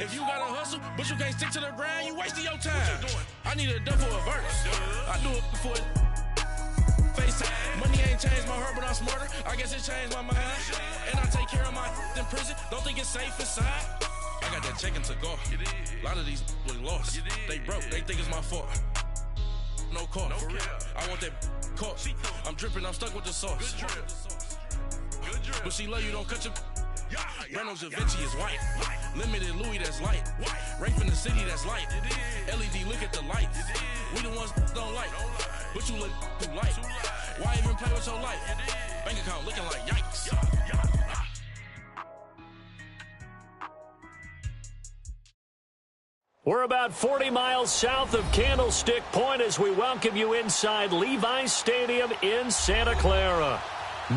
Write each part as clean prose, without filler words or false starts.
If you gotta hustle, but you can't stick to the grind, you wasting your time. I need a dub for a verse. I do it for it. FaceTime. Money ain't changed my heart, but I'm smarter. I guess it changed my mind. And I take care of my in prison. Don't think it's safe inside. I got that check to go. A lot of these was lost. They broke. They think it's my fault. No call. For real. I want that caught. I'm dripping. I'm stuck with the sauce. But she love you. Don't cut your. Reynolds Da Vinci is white. Limited Louis, that's light. Rape in the city, that's light. LED, look at the lights. We the ones don't like. But you look too light. Why even play with your life? Bank account looking like yikes. We're about 40 miles south of Candlestick Point as we welcome you inside Levi's Stadium in Santa Clara.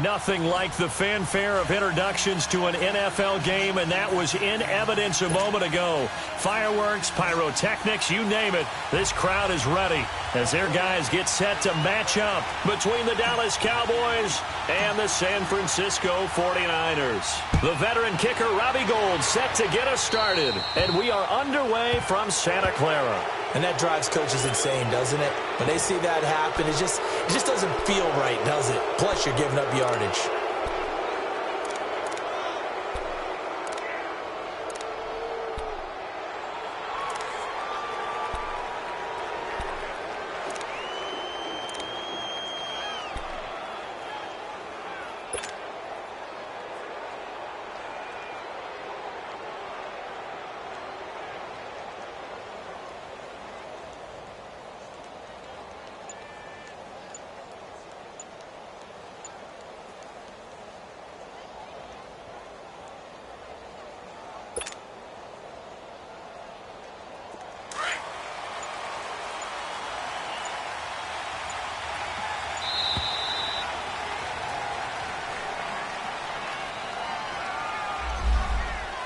Nothing like the fanfare of introductions to an NFL game, and that was in evidence a moment ago. Fireworks, pyrotechnics, you name it. This crowd is ready as their guys get set to match up between the Dallas Cowboys and the San Francisco 49ers. The veteran kicker, Robbie Gould, set to get us started, and we are underway from Santa Clara. And that drives coaches insane, doesn't it? When they see that happen, it just doesn't feel right, does it? Plus, you're giving up yardage.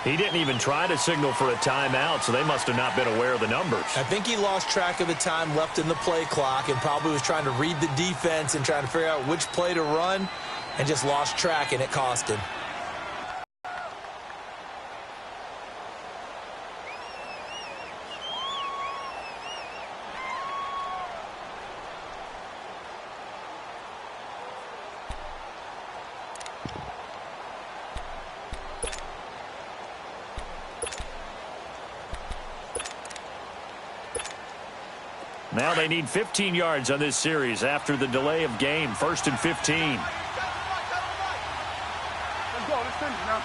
He didn't even try to signal for a timeout, so they must have not been aware of the numbers. I think he lost track of the time left in the play clock and probably was trying to read the defense and trying to figure out which play to run and just lost track, and it cost him. Now they need 15 yards on this series after the delay of game. 1st and 15. Let's go. Let's finish now.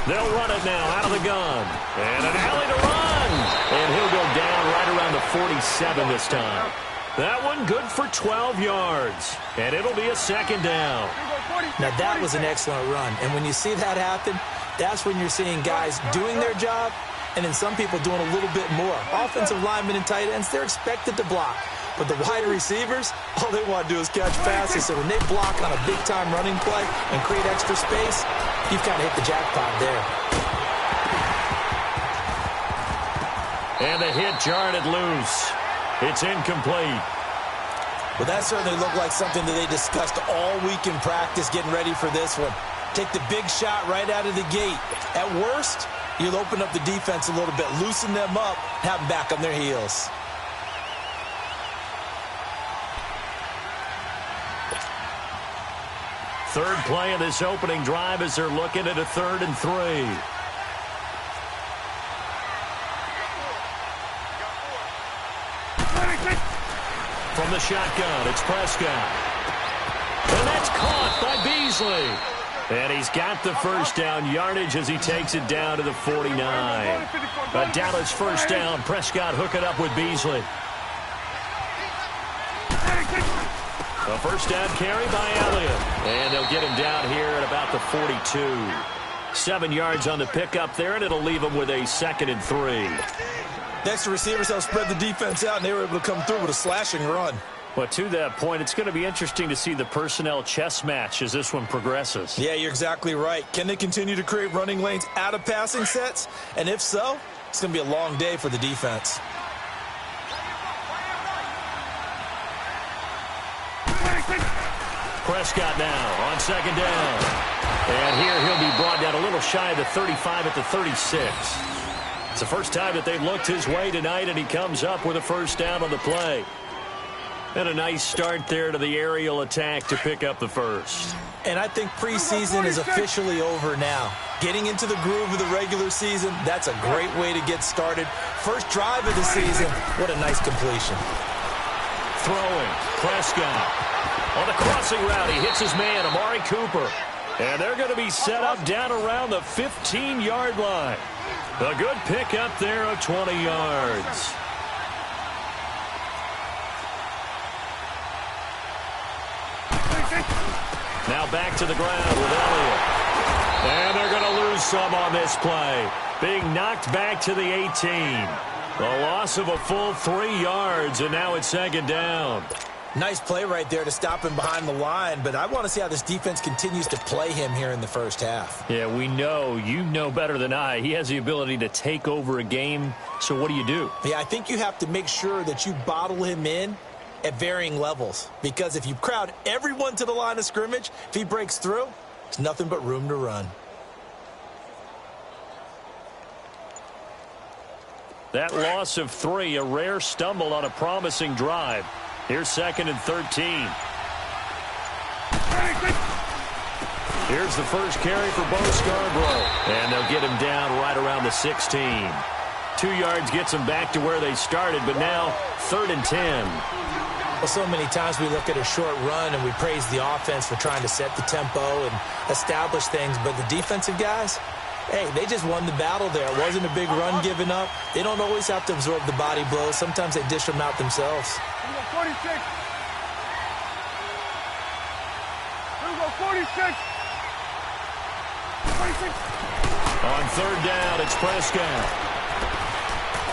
They'll run it now out of the gun. And an alley to run. And he'll go down right around the 47 this time. That one good for 12 yards. And it'll be a 2nd down. Now that was an excellent run. And when you see that happen, that's when you're seeing guys doing their job and then some people doing a little bit more. Offensive linemen and tight ends, they're expected to block. But the wide receivers, all they want to do is catch passes. So when they block on a big-time running play and create extra space, you've kind of hit the jackpot there. And the hit jarred it loose. It's incomplete. Well, that certainly looked like something that they discussed all week in practice getting ready for this one. Take the big shot right out of the gate. At worst, you'll open up the defense a little bit, loosen them up, have them back on their heels. Third play of this opening drive as they're looking at a 3rd and 3. From the shotgun, it's Prescott. And that's caught by Beasley. And he's got the first down yardage as he takes it down to the 49. A Dallas first down. Prescott hooking up with Beasley. A first down carry by Elliott. And they'll get him down here at about the 42. 7 yards on the pickup there, and it'll leave him with a 2nd and 3. Next, the receivers helped spread the defense out, and they were able to come through with a slashing run. Well, to that point, it's going to be interesting to see the personnel chess match as this one progresses. Yeah, you're exactly right. Can they continue to create running lanes out of passing sets? And if so, it's going to be a long day for the defense. Prescott now on 2nd down. And here he'll be brought down a little shy of the 35 at the 36. It's the first time that they've looked his way tonight, and he comes up with a first down on the play. And a nice start there to the aerial attack to pick up the first. And I think preseason is officially over now. Getting into the groove of the regular season, that's a great way to get started. First drive of the season, what a nice completion. Throwing, Prescott. On the crossing route, he hits his man, Amari Cooper. And they're going to be set up down around the 15-yard line. A good pickup there of 20 yards. Now back to the ground with Elliott. And they're going to lose some on this play. Being knocked back to the 18. A loss of a full 3 yards, and now it's second down. Nice play right there to stop him behind the line, but I want to see how this defense continues to play him here in the first half. Yeah, we know. You know better than I. He has the ability to take over a game, so what do? Yeah, I think you have to make sure that you bottle him in at varying levels, because if you crowd everyone to the line of scrimmage, if he breaks through, there's nothing but room to run. That loss of 3, a rare stumble on a promising drive. Here's 2nd and 13. Here's the first carry for Bo Scarborough. And they'll get him down right around the 16. 2 yards gets them back to where they started, but now 3rd and 10. Well, so many times we look at a short run and we praise the offense for trying to set the tempo and establish things, but the defensive guys, hey, they just won the battle there. It wasn't a big run given up. They don't always have to absorb the body blows. Sometimes they dish them out themselves. 46. 46. On 3rd down, it's Prescott.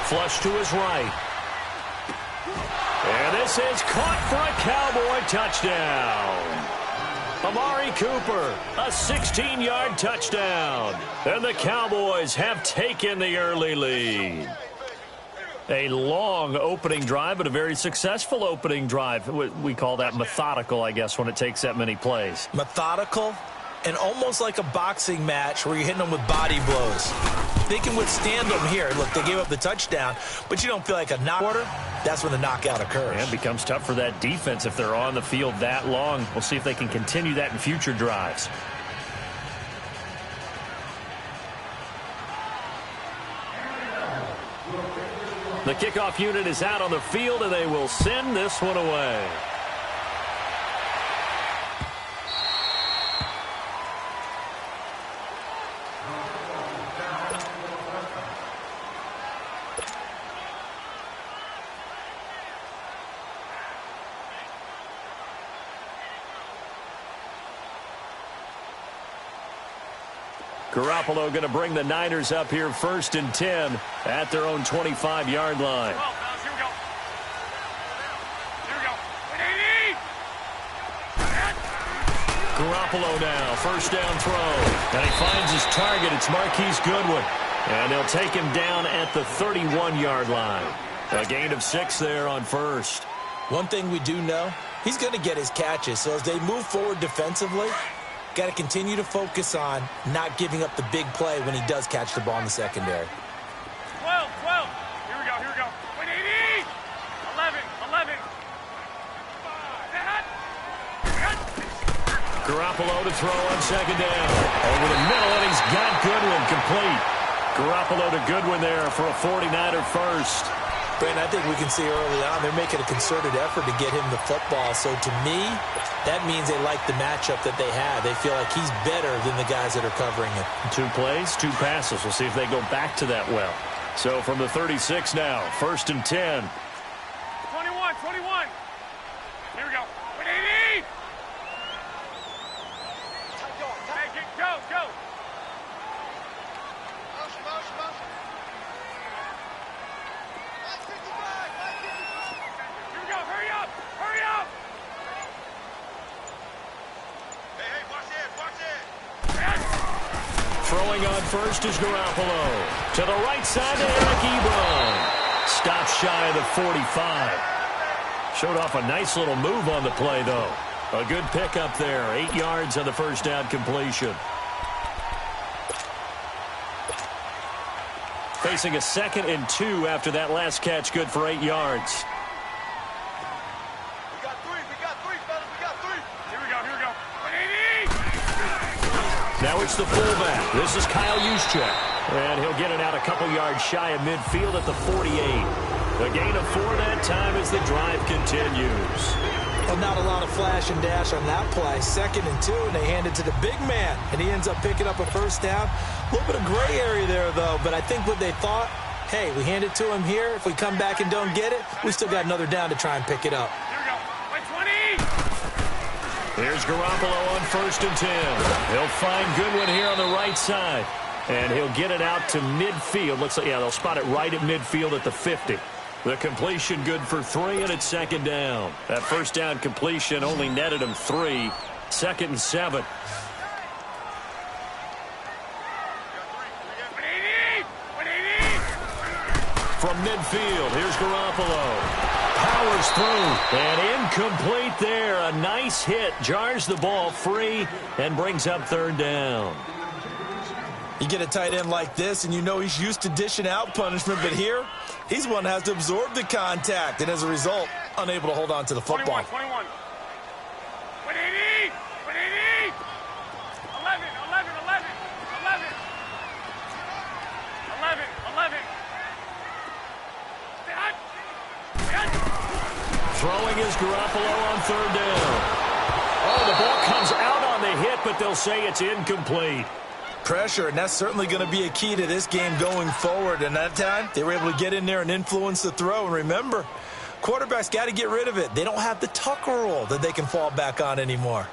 Flush to his right. And this is caught for a Cowboy touchdown. Amari Cooper, a 16-yard touchdown. And the Cowboys have taken the early lead. A long opening drive, but a very successful opening drive. We call that methodical, I guess, when it takes that many plays. Methodical and almost like a boxing match where you're hitting them with body blows. They can withstand them here. Look, they gave up the touchdown, but you don't feel like a knock-order. That's when the knockout occurs. And it becomes tough for that defense if they're on the field that long. We'll see if they can continue that in future drives. The kickoff unit is out on the field, and they will send this one away. Garoppolo going to bring the Niners up here 1st and 10 at their own 25-yard line. Here we go. Garoppolo now, first down throw. And he finds his target. It's Marquise Goodwin. And they'll take him down at the 31-yard line. A gain of 6 there on first. One thing we do know, he's going to get his catches. So as they move forward defensively, got to continue to focus on not giving up the big play when he does catch the ball in the secondary. 12. Here we go. 180. 11. Garoppolo to throw on 2nd down. Over the middle, and he's got Goodwin complete. Garoppolo to Goodwin there for a 49er first. Brandon, I think we can see early on they're making a concerted effort to get him the football. So to me, that means they like the matchup that they have. They feel like he's better than the guys that are covering him. 2 plays, 2 passes. We'll see if they go back to that well. So from the 36 now, 1st and 10. 21. Here we go. 180. Make it go. Here we go. Hurry up. Hey, watch it. Throwing on first is Garoppolo. To the right side to Eric Ebron. Stops shy of the 45. Showed off a nice little move on the play, though. A good pickup there. 8 yards on the first down completion. Facing a 2nd and 2 after that last catch, good for 8 yards. We got three, fellas. We got three. Here we go. 180! Now it's the fullback. This is Kyle Juszczyk. And he'll get it out a couple yards shy of midfield at the 48. A gain of 4 that time as the drive continues. Well, not a lot of flash and dash on that play. 2nd and 2, and they hand it to the big man. And he ends up picking up a first down. A little bit of gray area there, though. But I think what they thought, hey, we hand it to him here. If we come back and don't get it, we still got another down to try and pick it up. Here we go. 20! Here's Garoppolo on 1st and 10. He'll find Goodwin here on the right side. And he'll get it out to midfield. Looks like, yeah, they'll spot it right at midfield at the 50. The completion good for 3, and it's 2nd down. That first down completion only netted him 3. 2nd and 7. 180! From midfield, here's Garoppolo. Powers through, and incomplete there. A nice hit, jars the ball free, and brings up 3rd down. You get a tight end like this, and you know he's used to dishing out punishment, but here, he's one that has to absorb the contact, and as a result, unable to hold on to the football. 21. 180! 11. Throwing is Garoppolo on 3rd down. Oh, the ball comes out on the hit, but they'll say it's incomplete. Pressure, and that's certainly going to be a key to this game going forward. And that time, they were able to get in there and influence the throw. And remember, quarterbacks got to get rid of it. They don't have the Tucker rule that they can fall back on anymore.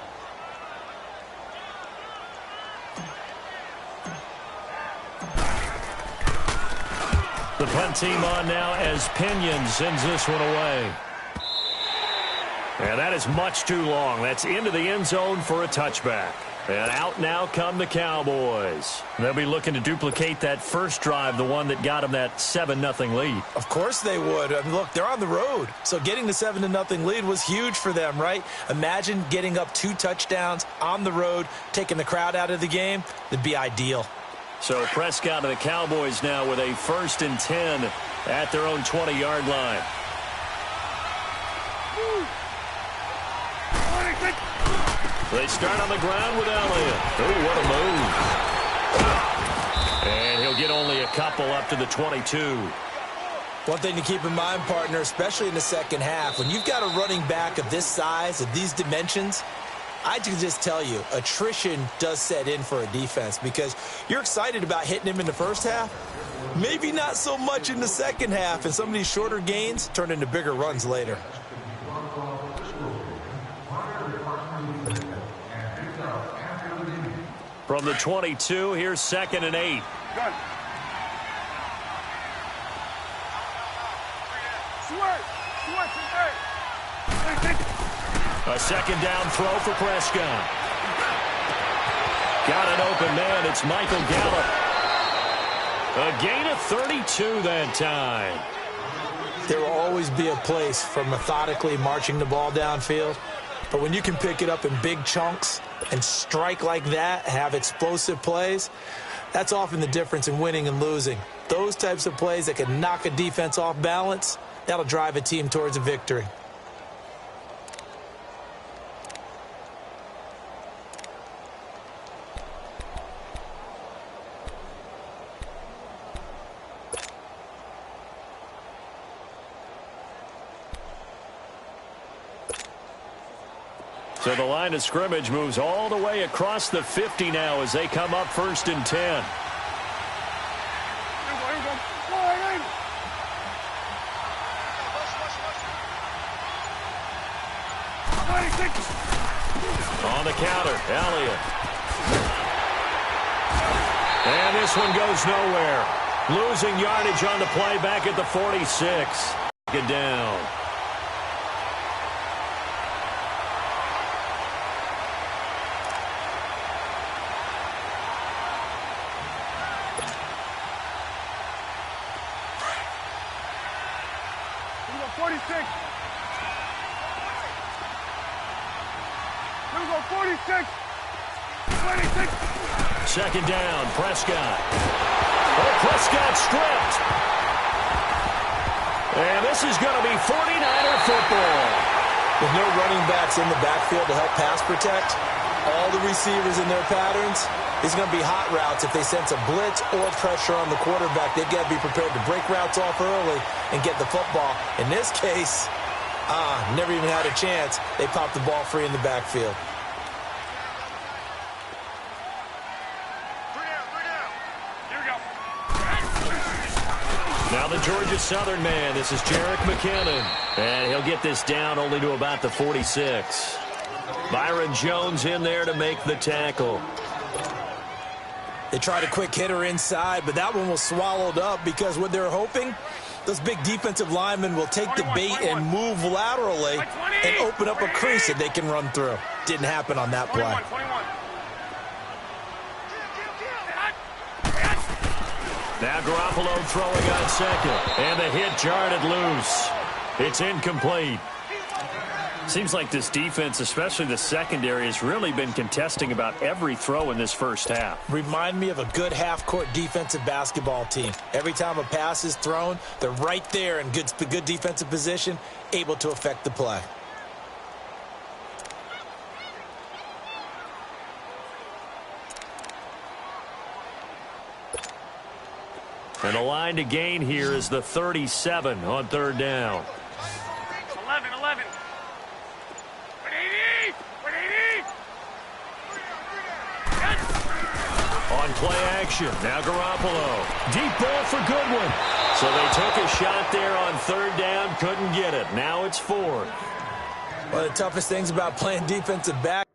The punt team on now as Pinion sends this one away. And that is much too long. That's into the end zone for a touchback. And out now come the Cowboys. They'll be looking to duplicate that first drive, the one that got them that 7-0 lead. Of course they would. I mean, look, they're on the road. So getting the 7-0 lead was huge for them, right? Imagine getting up 2 touchdowns on the road, taking the crowd out of the game. That'd be ideal. So Prescott and the Cowboys now with a 1st and 10 at their own 20-yard line. They start on the ground with Elliott. Oh, what a move. And he'll get only a couple up to the 22. One thing to keep in mind, partner, especially in the second half, when you've got a running back of this size, of these dimensions, I can just tell you, attrition does set in for a defense because you're excited about hitting him in the first half. Maybe not so much in the second half, and some of these shorter gains turn into bigger runs later. From the 22, here's 2nd and 8. Done. Sword. A 2nd down throw for Prescott. Got an open man. It's Michael Gallup. A gain of 32 that time. There will always be a place for methodically marching the ball downfield. But when you can pick it up in big chunks and strike like that, have explosive plays, that's often the difference in winning and losing. Those types of plays that can knock a defense off balance, that'll drive a team towards a victory. So the line of scrimmage moves all the way across the 50 now as they come up 1st and 10. On the counter, Elliott. And this one goes nowhere. Losing yardage on the play back at the 46. Get down. Second down, Prescott. Oh, Prescott stripped. And this is going to be 49er football. With no running backs in the backfield to help pass protect, all the receivers in their patterns, it's going to be hot routes. If they sense a blitz or pressure on the quarterback, they've got to be prepared to break routes off early and get the football. In this case, never even had a chance. They popped the ball free in the backfield. Now the Georgia Southern man, this is Jerick McKinnon. And he'll get this down only to about the 46. Byron Jones in there to make the tackle. They tried a quick hitter inside, but that one was swallowed up because what they're hoping, those big defensive linemen will take the bait and move laterally and open up a crease that they can run through. Didn't happen on that play. Now Garoppolo throwing on second. And the hit jarred loose. It's incomplete. Seems like this defense, especially the secondary, has really been contesting about every throw in this first half. Remind me of a good half-court defensive basketball team. Every time a pass is thrown, they're right there in good defensive position, able to affect the play. And the line to gain here is the 37 on third down. 11. 180. 180. On play action, now Garoppolo. Deep ball for Goodwin. So they took a shot there on third down, couldn't get it. Now it's fourth. One of the toughest things about playing defensive back.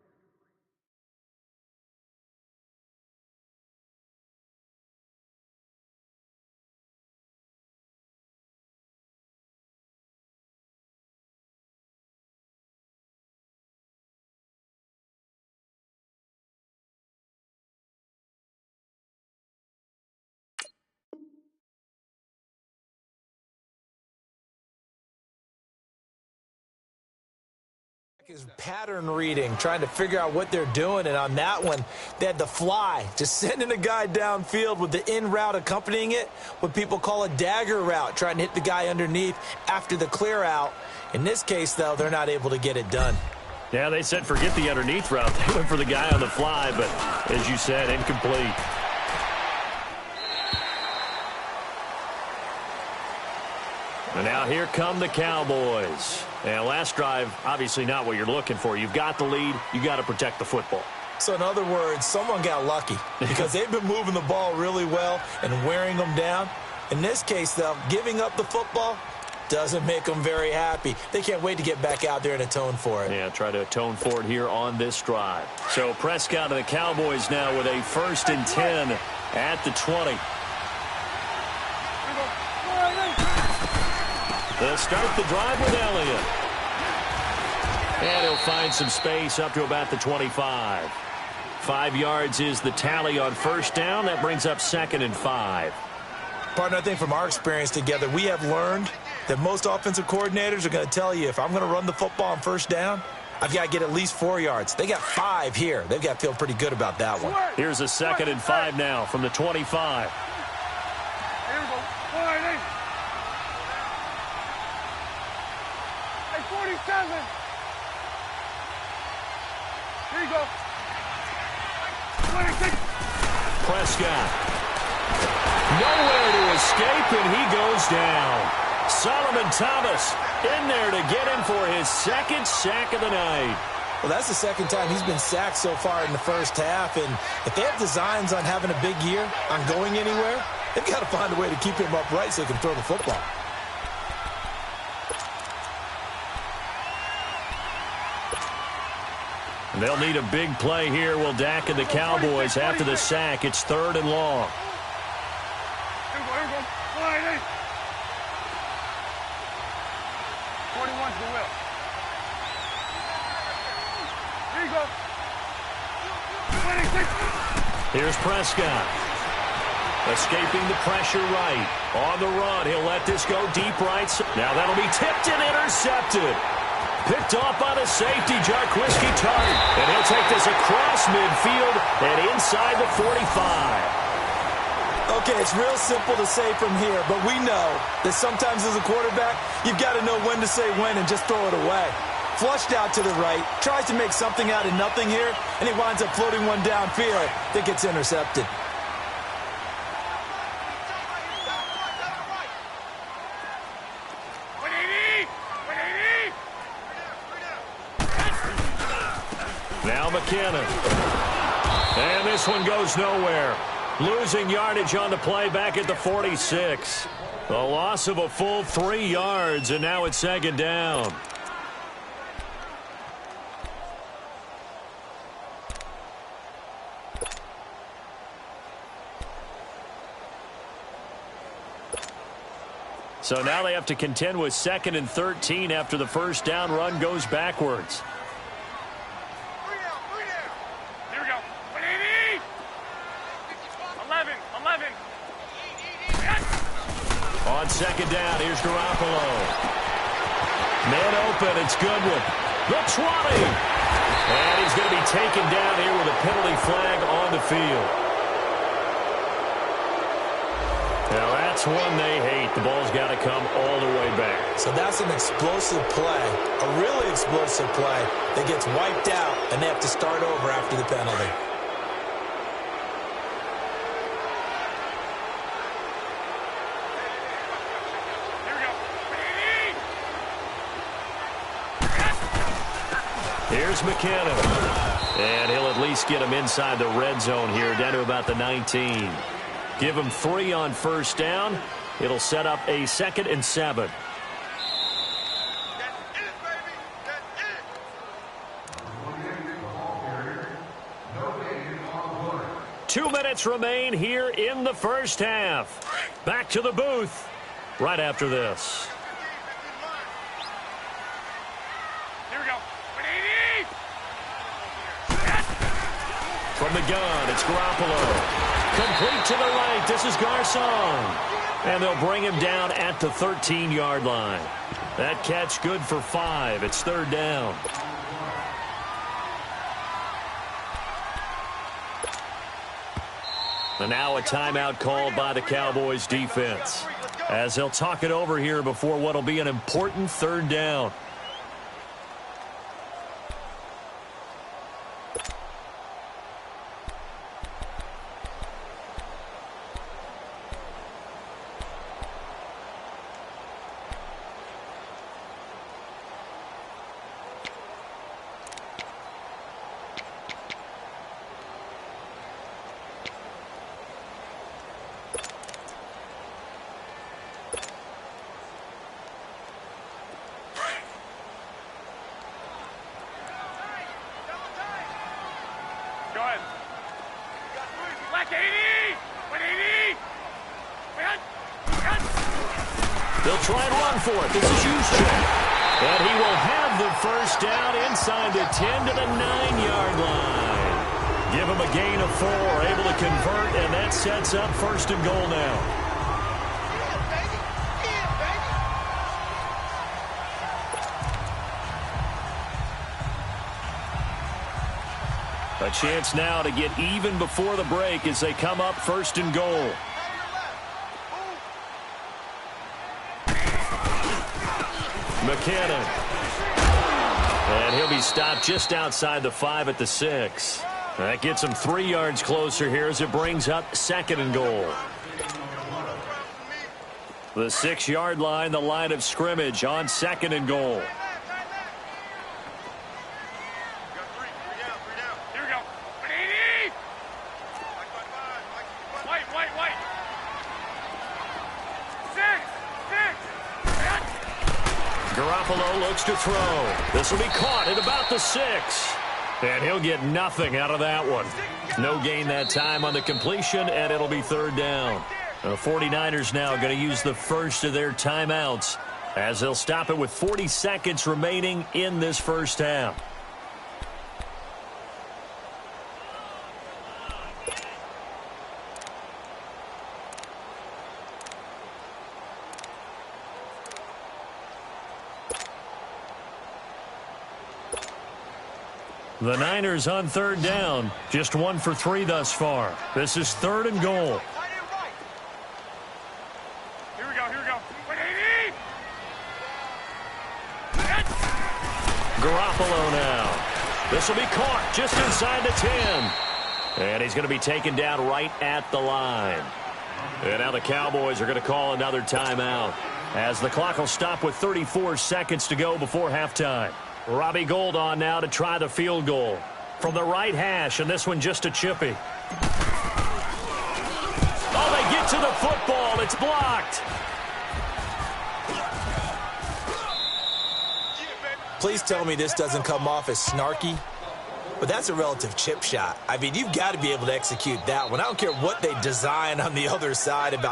Is pattern reading, trying to figure out what they're doing, and on that one, they had the fly, just sending a guy downfield with the in route accompanying it, what people call a dagger route, trying to hit the guy underneath after the clear out. In this case, though, they're not able to get it done. Yeah, they said forget the underneath route. They went for the guy on the fly, but as you said, incomplete. And now here come the Cowboys. And last drive, obviously not what you're looking for. You've got the lead. You got to protect the football. So in other words, someone got lucky because they've been moving the ball really well and wearing them down. In this case, though, giving up the football doesn't make them very happy. They can't wait to get back out there and atone for it. Yeah, try to atone for it here on this drive. So Prescott and the Cowboys now with a 1st and 10 at the 20. They'll start the drive with Elliott. And he'll find some space up to about the 25. 5 yards is the tally on first down. That brings up 2nd and 5. Partner, I think from our experience together, we have learned that most offensive coordinators are going to tell you, if I'm going to run the football on first down, I've got to get at least 4 yards. They got 5 here. They've got to feel pretty good about that one. Here's a 2nd and 5 now from the 25. Here we go. 180. 47. Here you go. 26. Prescott. Nowhere to escape, and he goes down. Solomon Thomas in there to get him for his 2nd sack of the night. Well, that's the 2nd time he's been sacked so far in the first half, and if they have designs on having a big year, on going anywhere, they've got to find a way to keep him upright so he can throw the football. They'll need a big play here. Will Dak and the Cowboys after the sack. It's 3rd and long. Here we go. 180. 41's the will. Here you go. 26. Here's Prescott. Escaping the pressure right. On the run. He'll let this go deep right. Now that'll be tipped and intercepted. Picked off by the safety, Jarquiski Tart. And he'll take this across midfield and inside the 45. Okay, it's real simple to say from here, but we know that sometimes as a quarterback, you've got to know when to say when and just throw it away. Flushed out to the right, tries to make something out of nothing here, and he winds up floating one downfield that gets intercepted. Now McKinnon. And this one goes nowhere. Losing yardage on the play back at the 46. A loss of a full 3 yards, and now it's second down. So now they have to contend with 2nd and 13 after the first down run goes backwards. Here we go. 11. On second down, here's Garoppolo. Man open, it's Goodwin. The 20. And he's going to be taken down here with a penalty flag on the field. Now that's one they hate. The ball's got to come all the way back. So that's an explosive play, a really explosive play that gets wiped out, and they have to start over after the penalty. Here's McKinnon. And he'll at least get him inside the red zone here, down to about the 19. Give him 3 on first down. It'll set up a 2nd and 7. Two minutes remain here in the first half. Back to the booth right after this. From the gun, it's Garoppolo. Complete to the right. This is Garcon. And they'll bring him down at the 13-yard line. That catch good for 5. It's third down. And now a timeout called by the Cowboys defense, as they'll talk it over here before what will be an important third down. They'll try and run for it. This is Juszczyk. And he will have the first down inside the 10 to the 9-yard line. Give him a gain of 4, able to convert, and that sets up first and goal now. A chance now to get even before the break as they come up first and goal. McKinnon. And he'll be stopped just outside the 5 at the 6. That gets him 3 yards closer here as it brings up 2nd and goal. The 6-yard line, the line of scrimmage on 2nd and goal. Garoppolo looks to throw. This will be caught at about the 6. And he'll get nothing out of that one. No gain that time on the completion, and it'll be third down. The 49ers now going to use the first of their timeouts as they'll stop it with 40 seconds remaining in this first half. The Niners on third down, just 1 for 3 thus far. This is 3rd and goal. we go. 180! Garoppolo now. This will be caught just inside the 10. And he's going to be taken down right at the line. And now the Cowboys are going to call another timeout, as the clock will stop with 34 seconds to go before halftime. Robbie Gould on now to try the field goal from the right hash, and this one just a chippy. Oh, they get to the football. It's blocked. Please tell me this doesn't come off as snarky, but that's a relative chip shot. I mean, you've got to be able to execute that one. I don't care what they design on the other side about.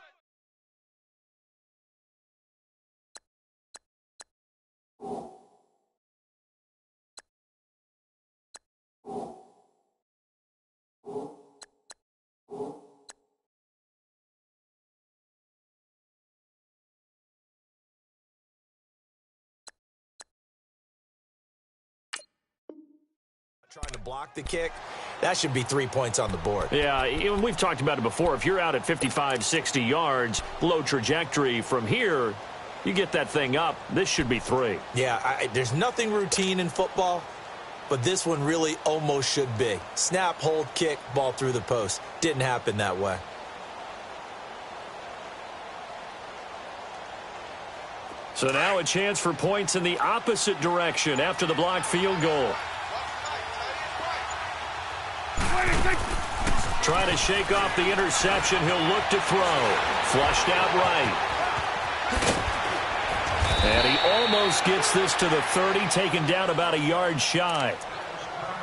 Trying to block the kick, that should be 3 points on the board. Yeah, we've talked about it before. If you're out at 55, 60 yards, low trajectory from here, you get that thing up, this should be 3. Yeah, there's nothing routine in football, but this one really almost should be. Snap, hold, kick, ball through the post. Didn't happen that way. So now a chance for points in the opposite direction after the blocked field goal. Trying to shake off the interception. He'll look to throw. Flushed out right. And he almost gets this to the 30, taken down about a yard shy.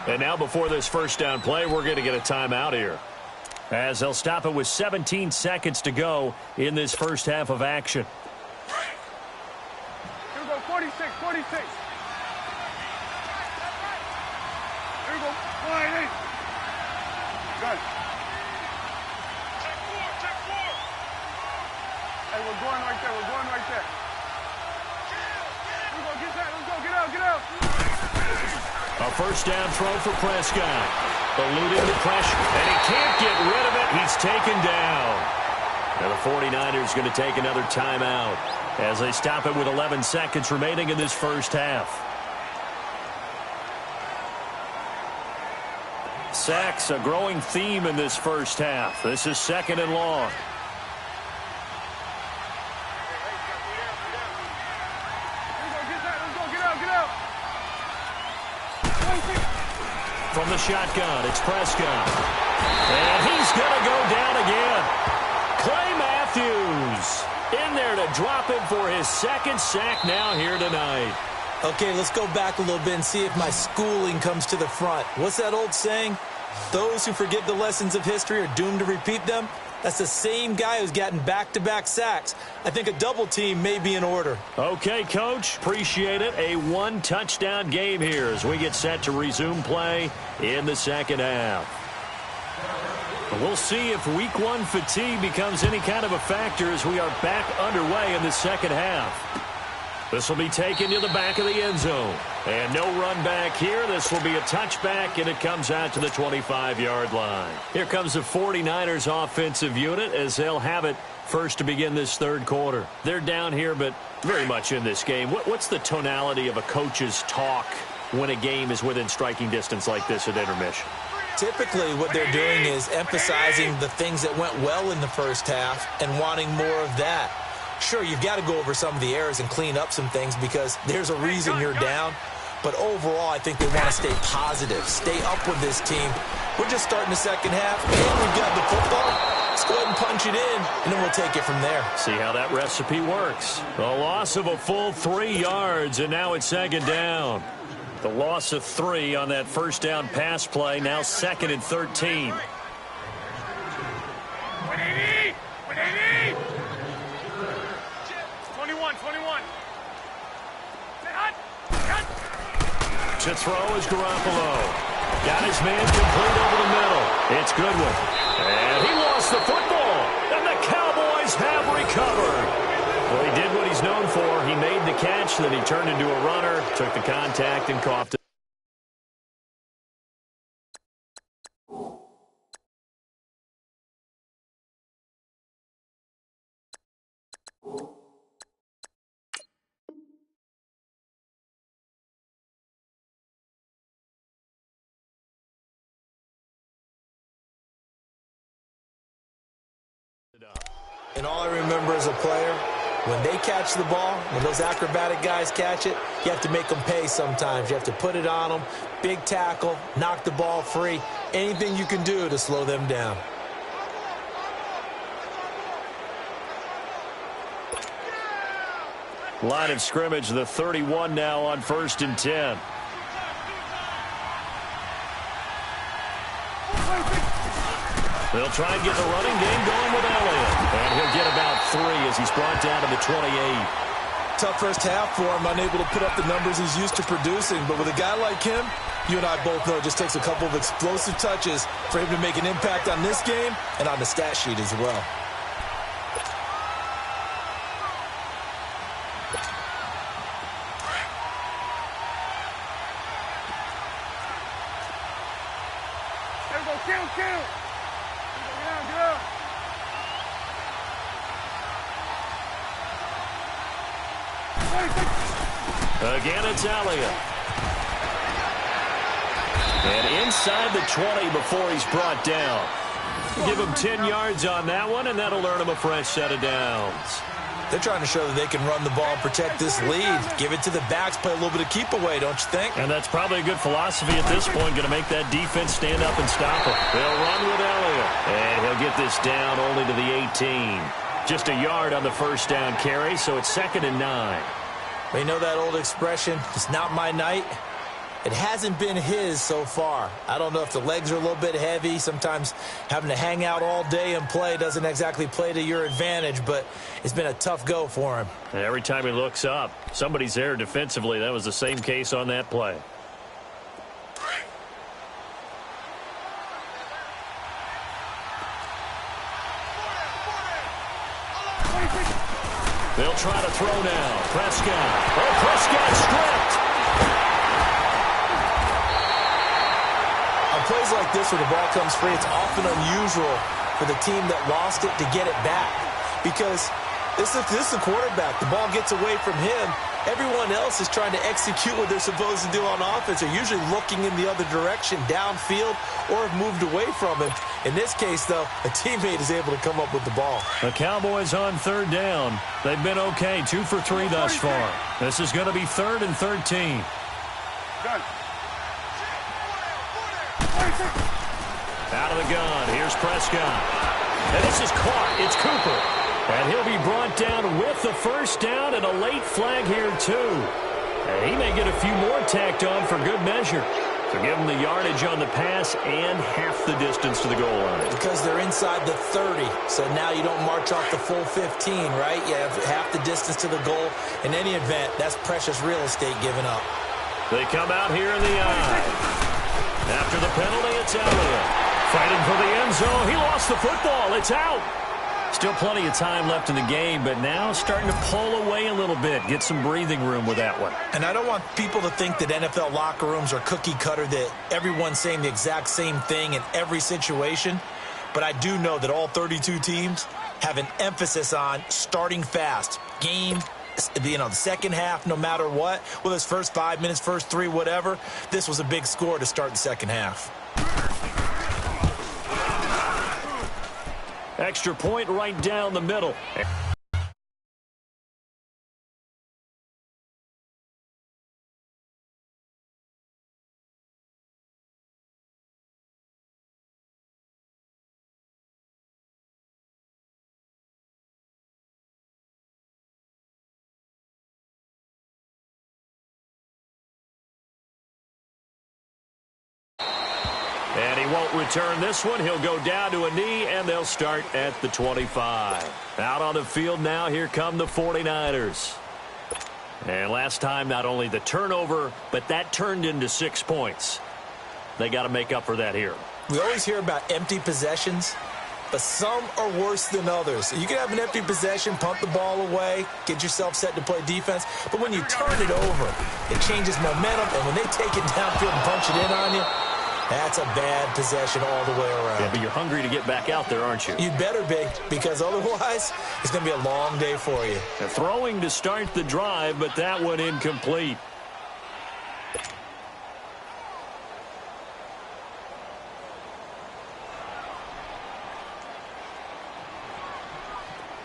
And now before this first down play, we're going to get a timeout here, as they'll stop it with 17 seconds to go in this first half of action. Here we go, 46, 46. Here we go, 180. Good. Check 4. Hey, we're going right there. We're going right there. Here we go. Get that. Let's go. Get out. Get out. A first down throw for Prescott. Eluding the pressure. And he can't get rid of it. He's taken down. Now the 49ers going to take another timeout as they stop it with 11 seconds remaining in this first half. Sacks, a growing theme in this first half. This is second and long. From the shotgun, it's Prescott. And he's going to go down again. Clay Matthews in there to drop him for his second sack now here tonight. Okay, let's go back a little bit and see if my schooling comes to the front. What's that old saying? Those who forget the lessons of history are doomed to repeat them. That's the same guy who's gotten back-to-back sacks. I think a double team may be in order. Okay, Coach. Appreciate it. A one-touchdown game here as we get set to resume play in the second half. We'll see if week one fatigue becomes any kind of a factor as we are back underway in the second half. This will be taken to the back of the end zone. And no run back here. This will be a touchback, and it comes out to the 25-yard line. Here comes the 49ers offensive unit as they'll have it first to begin this third quarter. They're down here, but very much in this game. What's the tonality of a coach's talk when a game is within striking distance like this at intermission? Typically, what they're doing is emphasizing the things that went well in the first half and wanting more of that. Sure, you've got to go over some of the errors and clean up some things because there's a reason you're down. But overall, I think they want to stay positive, stay up with this team. We're just starting the second half, and we've got the football. Let's go ahead and punch it in, and then we'll take it from there. See how that recipe works. A loss of a full 3 yards, and now it's second down. The loss of 3 on that first down pass play, now second and 13. 180! 180! 21. To throw is Garoppolo. Got his man complete over the middle. It's Goodwin. And he lost the football. And the Cowboys have recovered. Well, he did what he's known for. He made the catch, then he turned into a runner, took the contact, and coughed it. And all I remember as a player, when they catch the ball, when those acrobatic guys catch it, you have to make them pay sometimes. You have to put it on them, big tackle, knock the ball free, anything you can do to slow them down. Line of scrimmage, the 31 now on 1st and 10. They'll try and get the running game going with Elliott. And he'll get about 3 as he's brought down to the 28. Tough first half for him, unable to put up the numbers he's used to producing. But with a guy like him, you and I both know it just takes a couple of explosive touches for him to make an impact on this game and on the stat sheet as well. Again, it's Elliott. And inside the 20 before he's brought down. Give him 10 yards on that one, and that'll earn him a fresh set of downs. They're trying to show that they can run the ball and protect this lead. Give it to the backs, play a little bit of keep away, don't you think? And that's probably a good philosophy at this point, going to make that defense stand up and stop him. They'll run with Elliott, and he'll get this down only to the 18. Just a yard on the first down carry, so it's 2nd and 9. You know that old expression, it's not my night? It hasn't been his so far. I don't know if the legs are a little bit heavy. Sometimes having to hang out all day and play doesn't exactly play to your advantage, but it's been a tough go for him. And every time he looks up, somebody's there defensively. That was the same case on that play. They'll try to throw now. Prescott. Oh, Prescott stripped. On plays like this where the ball comes free, it's often unusual for the team that lost it to get it back. Because this is the quarterback. The ball gets away from him. Everyone else is trying to execute what they're supposed to do on offense. They're usually looking in the other direction, downfield, or have moved away from him. In this case, though, a teammate is able to come up with the ball. The Cowboys on 3rd down. They've been okay, 2 for 3 thus far. This is going to be 3rd and 13. Done. Out of the gun, here's Prescott. And this is caught. It's Cooper. And he'll be brought down with the first down and a late flag here, too. And he may get a few more tacked on for good measure. So give him the yardage on the pass and half the distance to the goal line. Because they're inside the 30, so now you don't march off the full 15, right? You have half the distance to the goal. In any event, that's precious real estate given up. They come out here in the eye. After the penalty, it's Elliott. Fighting for the end zone. He lost the football. It's out. Still plenty of time left in the game, but now starting to pull away a little bit. Get some breathing room with that one. And I don't want people to think that NFL locker rooms are cookie cutter, that everyone's saying the exact same thing in every situation. But I do know that all 32 teams have an emphasis on starting fast. Game, the second half, no matter what, whether it's first 5 minutes, first 3, whatever, this was a big score to start the second half. Extra point right down the middle. And he won't return this one. He'll go down to a knee, and they'll start at the 25. Out on the field now, here come the 49ers. And last time, not only the turnover, but that turned into 6 points. They got to make up for that here. We always hear about empty possessions, but some are worse than others. You can have an empty possession, pump the ball away, get yourself set to play defense, but when you turn it over, it changes momentum, and when they take it downfield and punch it in on you, that's a bad possession all the way around. Yeah, but you're hungry to get back out there, aren't you? You better be, because otherwise it's going to be a long day for you. They're throwing to start the drive, but that one incomplete.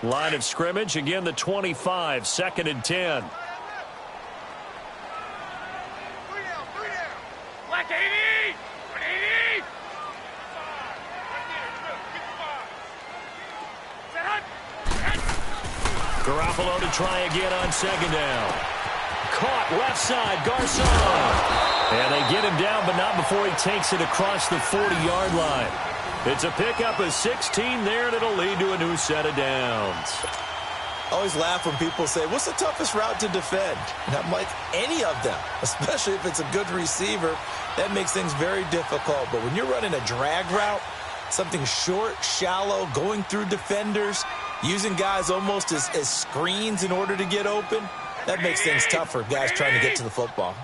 Line of scrimmage, again the 25, 2nd and 10. Black 80! 180! Garoppolo to try again on 2nd down. Caught left side, Garcon. And they get him down, but not before he takes it across the 40-yard line. It's a pickup of 16 there, and it'll lead to a new set of downs. I always laugh when people say, what's the toughest route to defend? And I'm like, any of them, especially if it's a good receiver. That makes things very difficult. But when you're running a drag route, something short, shallow, going through defenders, using guys almost as screens in order to get open, that makes things tough for guys trying to get to the football.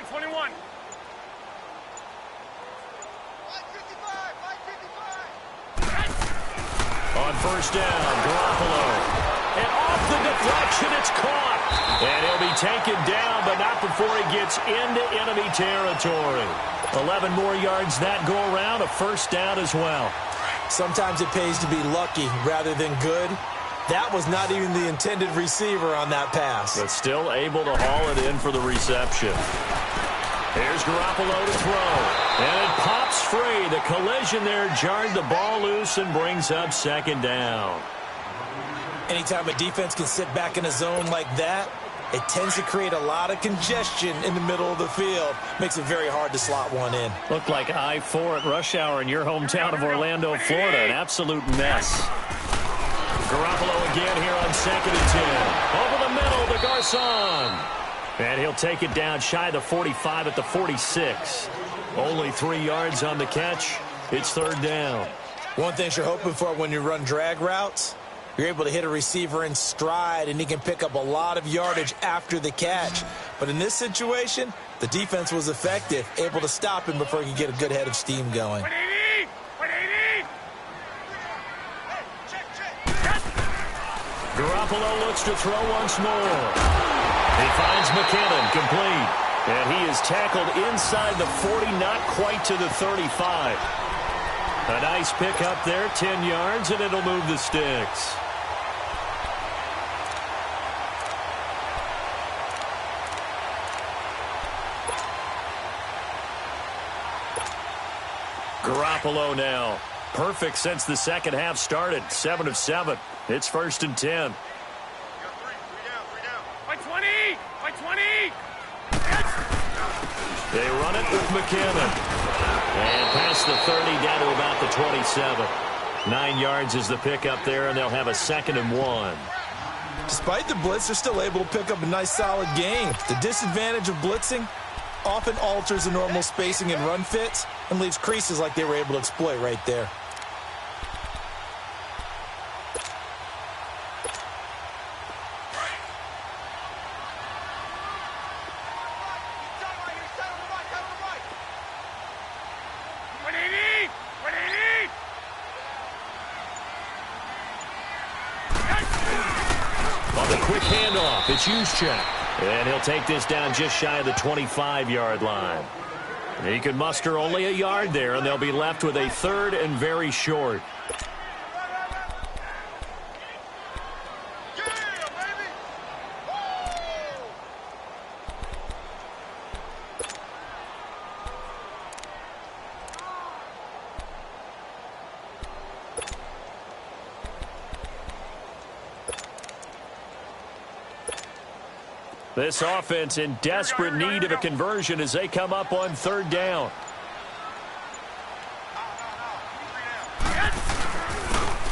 21. On 1st down, Garoppolo. And off the deflection, it's caught. And he'll be taken down, but not before he gets into enemy territory. 11 more yards that go around, a 1st down as well. Sometimes it pays to be lucky rather than good. That was not even the intended receiver on that pass. But still able to haul it in for the reception. Here's Garoppolo to throw. And it pops free. The collision there jarred the ball loose and brings up 2nd down. Anytime a defense can sit back in a zone like that, it tends to create a lot of congestion in the middle of the field. Makes it very hard to slot one in. Looked like I-4 at rush hour in your hometown of Orlando, Florida. An absolute mess. Garoppolo again here on 2nd and 10. Over the middle to Garcon. And he'll take it down shy of the 45 at the 46. Only 3 yards on the catch. It's 3rd down. One thing you're hoping for when you run drag routes, you're able to hit a receiver in stride, and he can pick up a lot of yardage after the catch. But in this situation, the defense was effective, able to stop him before he could get a good head of steam going. 180! 180! Garoppolo looks to throw once more. He finds McKinnon complete. And he is tackled inside the 40, not quite to the 35. A nice pick up there, 10 yards, and it'll move the sticks. Garoppolo now. Perfect since the 2nd half started. 7 of 7. It's 1st and 10. By 20! By 20! They run it with McKinnon. And past the 30 down to about the 27. 9 yards is the pickup there, and they'll have a 2nd and 1. Despite the blitz, they're still able to pick up a nice solid gain. The disadvantage of blitzing often alters the normal spacing and run fits and leaves creases like they were able to exploit right there. Quick handoff. It's Juszczyk. And he'll take this down just shy of the 25-yard line. He could muster only a yard there, and they'll be left with a 3rd and very short. This offense in desperate need of a conversion as they come up on 3rd down.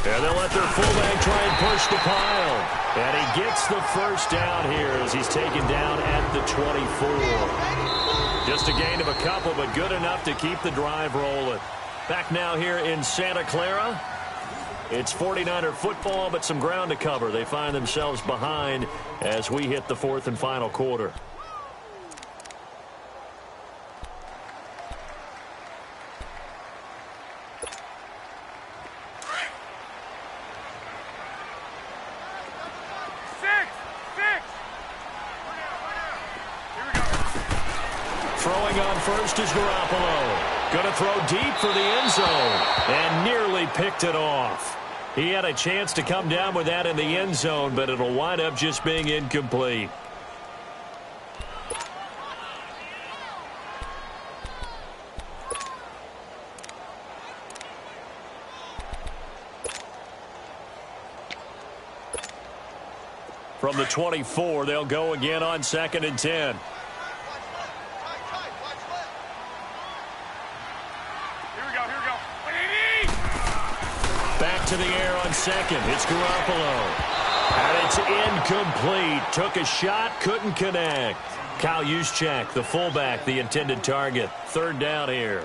And they'll let their fullback try and push the pile. And he gets the 1st down here as he's taken down at the 24. Just a gain of a couple, but good enough to keep the drive rolling. Back now here in Santa Clara. It's 49er football, but some ground to cover. They find themselves behind as we hit the 4th and final quarter. Throwing on first is Garoppolo. Going to throw deep for the end zone. And nearly picked it off. He had a chance to come down with that in the end zone, but it'll wind up just being incomplete. From the 24, they'll go again on 2nd and 10. Back to the air on 2nd. It's Garoppolo. And it's incomplete. Took a shot, couldn't connect. Kyle Juszczyk, the fullback, the intended target. 3rd down here.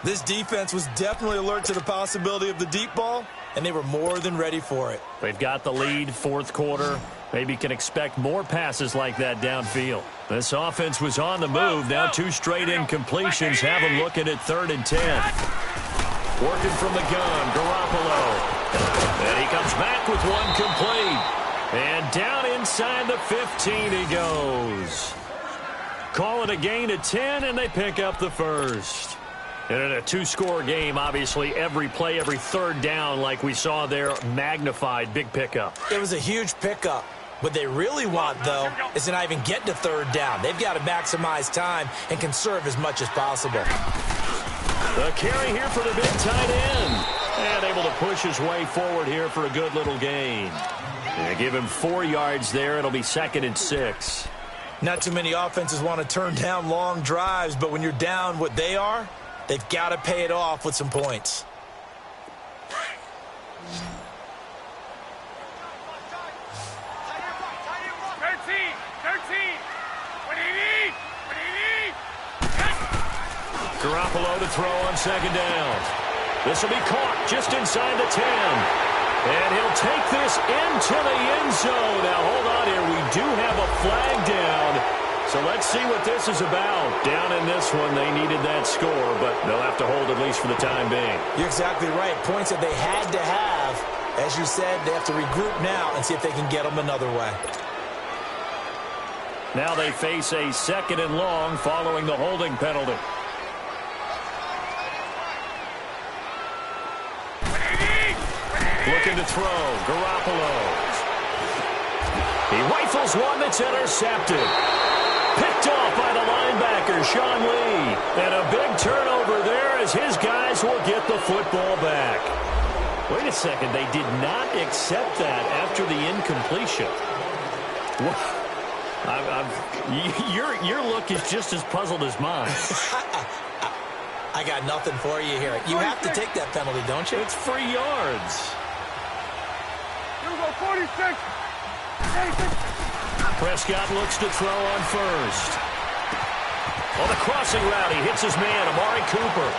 This defense was definitely alert to the possibility of the deep ball, and they were more than ready for it. They've got the lead, 4th quarter. Maybe can expect more passes like that downfield. This offense was on the move. Now 2 straight incompletions have them looking at 3rd and 10. Working from the gun, Garoppolo. And he comes back with one complete. And down inside the 15 he goes. Call it a gain of 10, and they pick up the first. And in a 2-score game, obviously, every play, every 3rd down, like we saw there, magnified. Big pickup. It was a huge pickup. What they really want, though, is to not even get to 3rd down. They've got to maximize time and conserve as much as possible. The carry here for the big tight end. And able to push his way forward here for a good little gain. And give him 4 yards there. It'll be 2nd and 6. Not too many offenses want to turn down long drives, but when you're down what they are, they've got to pay it off with some points. Garoppolo to throw on 2nd down. This will be caught just inside the 10. And he'll take this into the end zone. Now, hold on here. We do have a flag down. So let's see what this is about. Down in this one, they needed that score, but they'll have to hold at least for the time being. You're exactly right. Points that they had to have. As you said, they have to regroup now and see if they can get them another way. Now they face a 2nd and long following the holding penalty. Looking to throw. Garoppolo. He rifles one that's intercepted. Picked off by the linebacker, Sean Lee. And a big turnover there as his guys will get the football back. Wait a second. They did not accept that after the incompletion. Your look is just as puzzled as mine. I got nothing for you here. You have to take that penalty, don't you? It's 3 yards. Here we go, 46. Prescott looks to throw on first. On the crossing route, he hits his man, Amari Cooper.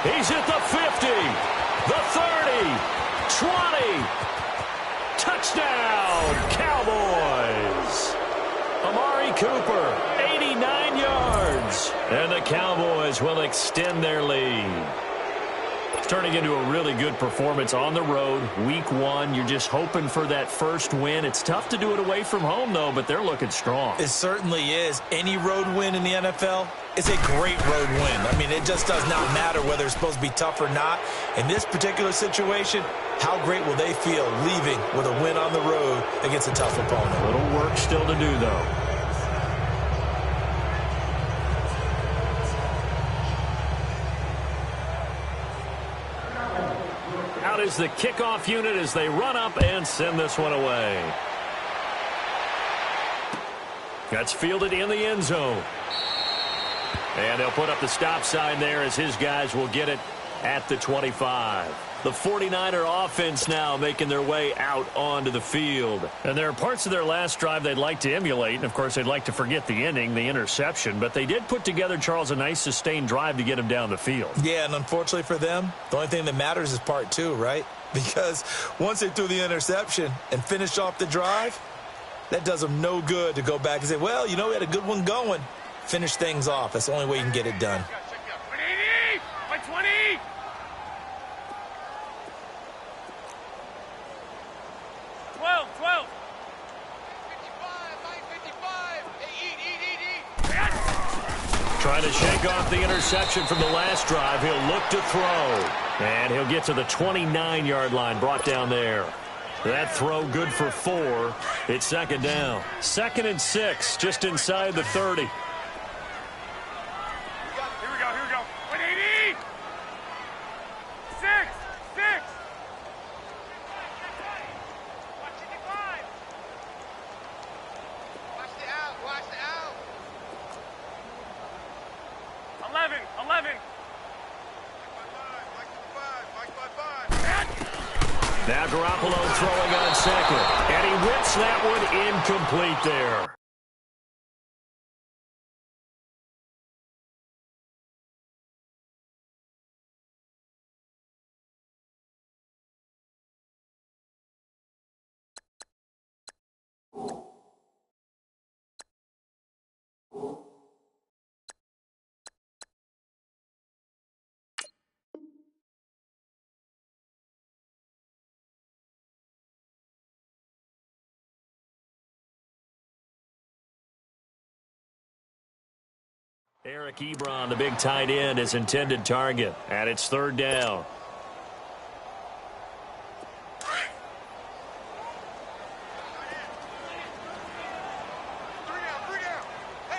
He's at the 50, the 30, 20. Touchdown, Cowboys. Amari Cooper, 89 yards. And the Cowboys will extend their lead. It's turning into a really good performance on the road. Week 1, you're just hoping for that first win. It's tough to do it away from home, though, but they're looking strong. It certainly is. Any road win in the NFL is a great road win. I mean, it just does not matter whether it's supposed to be tough or not. In this particular situation, how great will they feel leaving with a win on the road against a tough opponent? A little work still to do, though. Out is the kickoff unit as they run up and send this one away. That's fielded in the end zone. And they'll put up the stop sign there as his guys will get it at the 25. The 49er offense now making their way out onto the field. And there are parts of their last drive they'd like to emulate. And, of course, they'd like to forget the inning, the interception. But they did put together, Charles, a nice sustained drive to get him down the field. Yeah, and unfortunately for them, the only thing that matters is part 2, right? Because once they threw the interception and finished off the drive, that does them no good to go back and say, well, you know, we had a good one going. Finish things off. That's the only way you can get it done. 180, 120. Trying to shake off the interception from the last drive. He'll look to throw. And he'll get to the 29-yard line, brought down there. That throw good for 4. It's second down. 2nd and 6, just inside the 30. Here we go. 180. 6. Watch the out. 11. Now Garoppolo throwing on 2nd. And he whips that one incomplete there. Eric Ebron, the big tight end, is intended target. And it's 3rd down.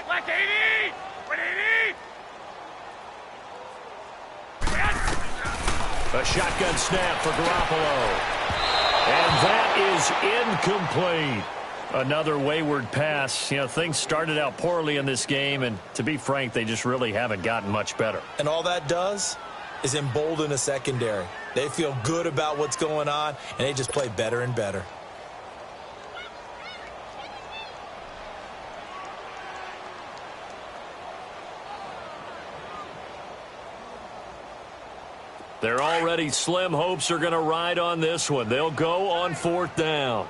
Black 80. 180. A shotgun snap for Garoppolo. And that is incomplete. Another wayward pass. You know, things started out poorly in this game, and to be frank, they just really haven't gotten much better. And all that does is embolden a secondary. They feel good about what's going on, and they just play better and better. Their already slim hopes are going to ride on this one. They'll go on 4th down.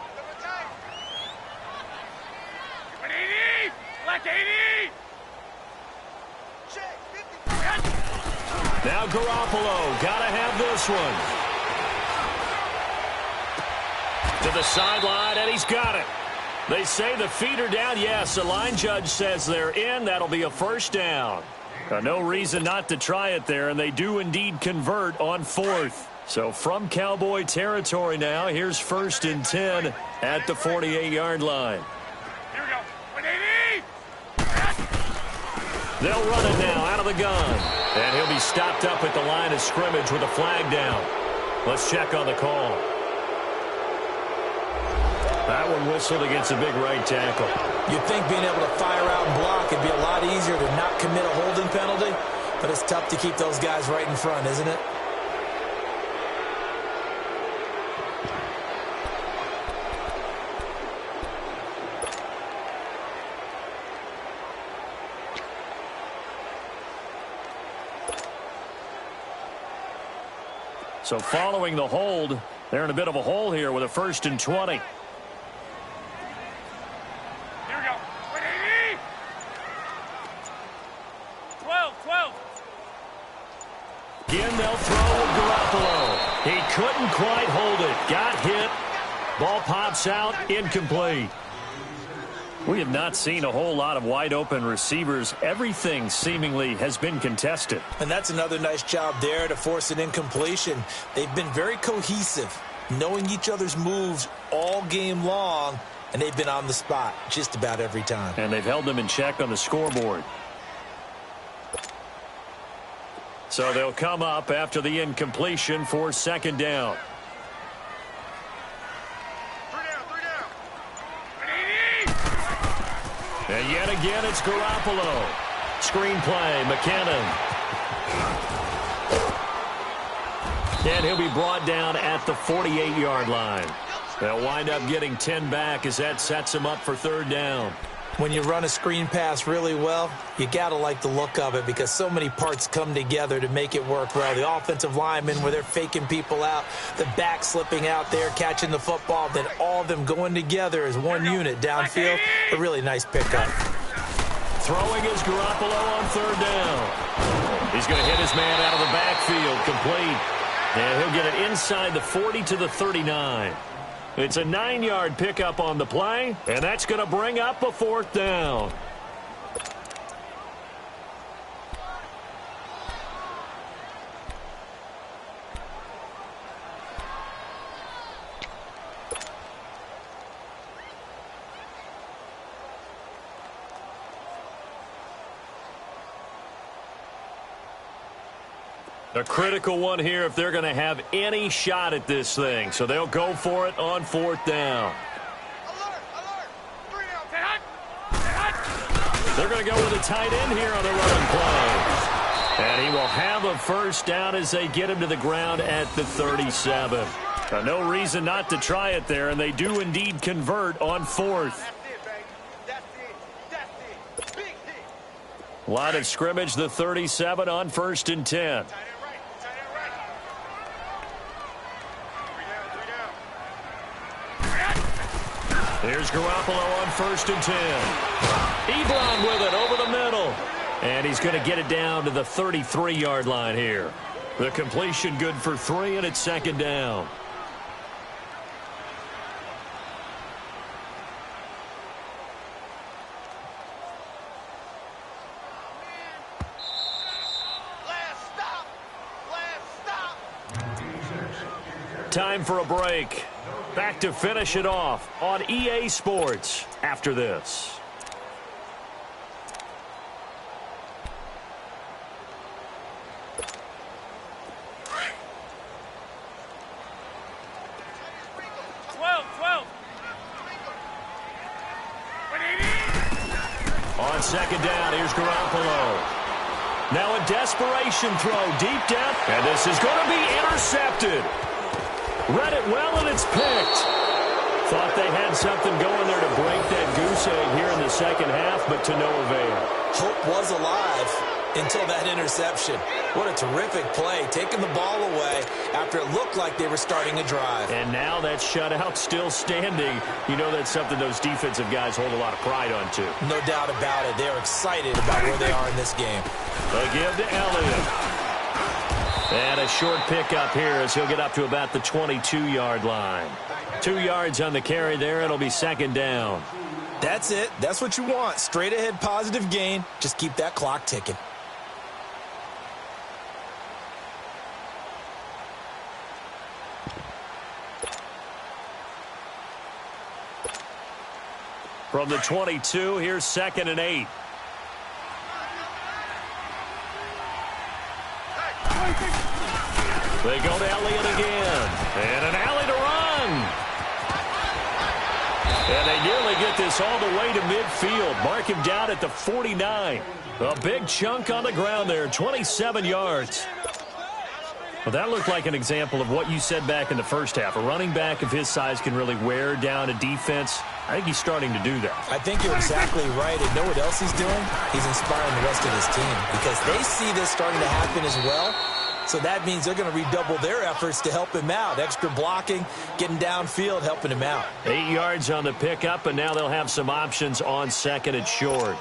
Now Garoppolo, got to have this one. To the sideline, and he's got it. They say the feet are down. Yes, the line judge says they're in. That'll be a 1st down. No reason not to try it there, and they do indeed convert on 4th. So from Cowboy territory now, here's 1st and 10 at the 48-yard line. Here we go. 180. They'll run it now out of the gun. And he'll be stopped up at the line of scrimmage with a flag down. Let's check on the call. That one whistled against a big right tackle. You'd think being able to fire out and block would be a lot easier to not commit a holding penalty, but it's tough to keep those guys right in front, isn't it? So following the hold, they're in a bit of a hole here with a 1st and 20. Here we go. 180. 12. Again, they'll throw with Garoppolo. He couldn't quite hold it. Got hit. Ball pops out. Incomplete. We have not seen a whole lot of wide-open receivers. Everything seemingly has been contested. And that's another nice job there to force an incompletion. They've been very cohesive, knowing each other's moves all game long, and they've been on the spot just about every time. And they've held them in check on the scoreboard. So they'll come up after the incompletion for 2nd down. And yet again, it's Garoppolo. Screen play, McKinnon. And he'll be brought down at the 48-yard line. They'll wind up getting 10 back as that sets him up for 3rd down. When you run a screen pass really well, you got to like the look of it because so many parts come together to make it work well. The offensive linemen, where they're faking people out, the back slipping out there, catching the football, then all of them going together as one unit downfield. A really nice pickup. Throwing is Garoppolo on 3rd down. He's going to hit his man out of the backfield, complete. And he'll get it inside the 40 to the 39. It's a 9-yard pickup on the play, and that's going to bring up a 4th down. A critical one here if they're going to have any shot at this thing. So they'll go for it on 4th down. They're going to go with a tight end here on the running play. And he will have a first down as they get him to the ground at the 37. No reason not to try it there, and they do indeed convert on 4th. Line of scrimmage, the 37 on 1st and 10. Here's Garoppolo on 1st and 10. Ebron with it over the middle. And he's going to get it down to the 33-yard line here. The completion good for 3, and it's 2nd down. Time for a break. Back to finish it off on EA Sports after this. On 2nd down, here's Garoppolo. Now a desperation throw deep down, and this is going to be intercepted. Read it well, and it's picked. Thought they had something going there to break that goose egg here in the 2nd half, but to no avail. Hope was alive until that interception. What a terrific play, taking the ball away after it looked like they were starting a drive. And now that shutout still standing. You know that's something those defensive guys hold a lot of pride on, too. No doubt about it. They're excited about where they are in this game. A give to Elliott. And a short pickup here as he'll get up to about the 22-yard line. 2 yards on the carry there. It'll be 2nd down. That's it. That's what you want. Straight ahead positive gain. Just keep that clock ticking. From the 22, here's 2nd and 8. They go to Elliott again. And an alley to run. And they nearly get this all the way to midfield. Mark him down at the 49. A big chunk on the ground there, 27 yards. Well, that looked like an example of what you said back in the first half. A running back of his size can really wear down a defense. I think he's starting to do that. I think you're exactly right. And know what else he's doing? He's inspiring the rest of his team because they see this starting to happen as well. So that means they're going to redouble their efforts to help him out. Extra blocking, getting downfield, helping him out. 8 yards on the pickup, and now they'll have some options on 2nd and short.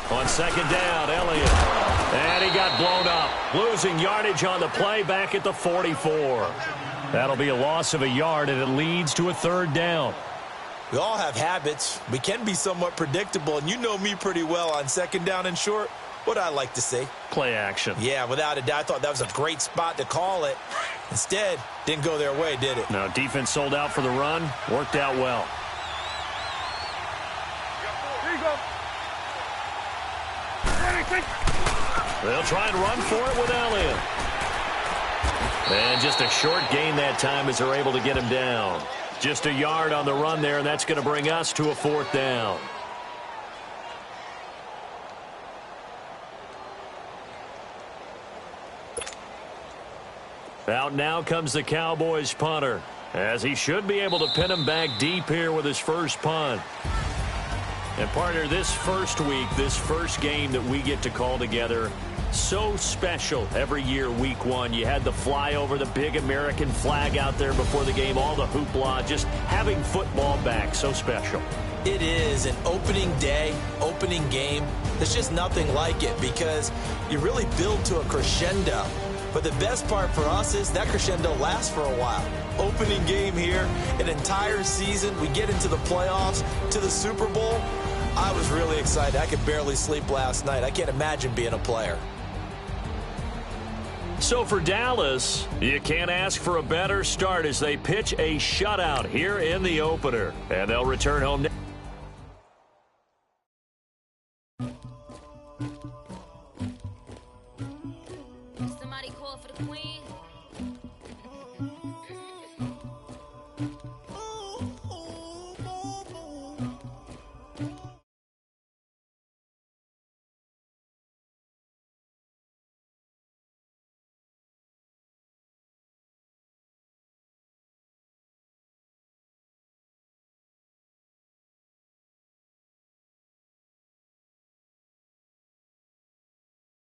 On 2nd down, Elliott. And he got blown up. Losing yardage on the play back at the 44. That'll be a loss of a yard, and it leads to a 3rd down. We all have habits. We can be somewhat predictable, and you know me pretty well on 2nd down and short. What I like to see? Play action. Yeah, without a doubt. I thought that was a great spot to call it. Instead, didn't go their way, did it? No, defense sold out for the run. Worked out well. They'll try and run for it with Elliott. And just a short gain that time as they're able to get him down. Just a yard on the run there, and that's going to bring us to a 4th down. Out now comes the Cowboys punter, as he should be able to pin him back deep here with his first punt. And, partner, this first week, this first game that we get to call together, so special every year, week 1. You had the flyover, the big American flag out there before the game, all the hoopla, just having football back, so special. It is an opening day, opening game. There's just nothing like it because you really build to a crescendo. But the best part for us is that crescendo lasts for a while. Opening game here, an entire season. We get into the playoffs, to the Super Bowl. I was really excited. I could barely sleep last night. I can't imagine being a player. So for Dallas, you can't ask for a better start as they pitch a shutout here in the opener. And they'll return home. Somebody call for the queen.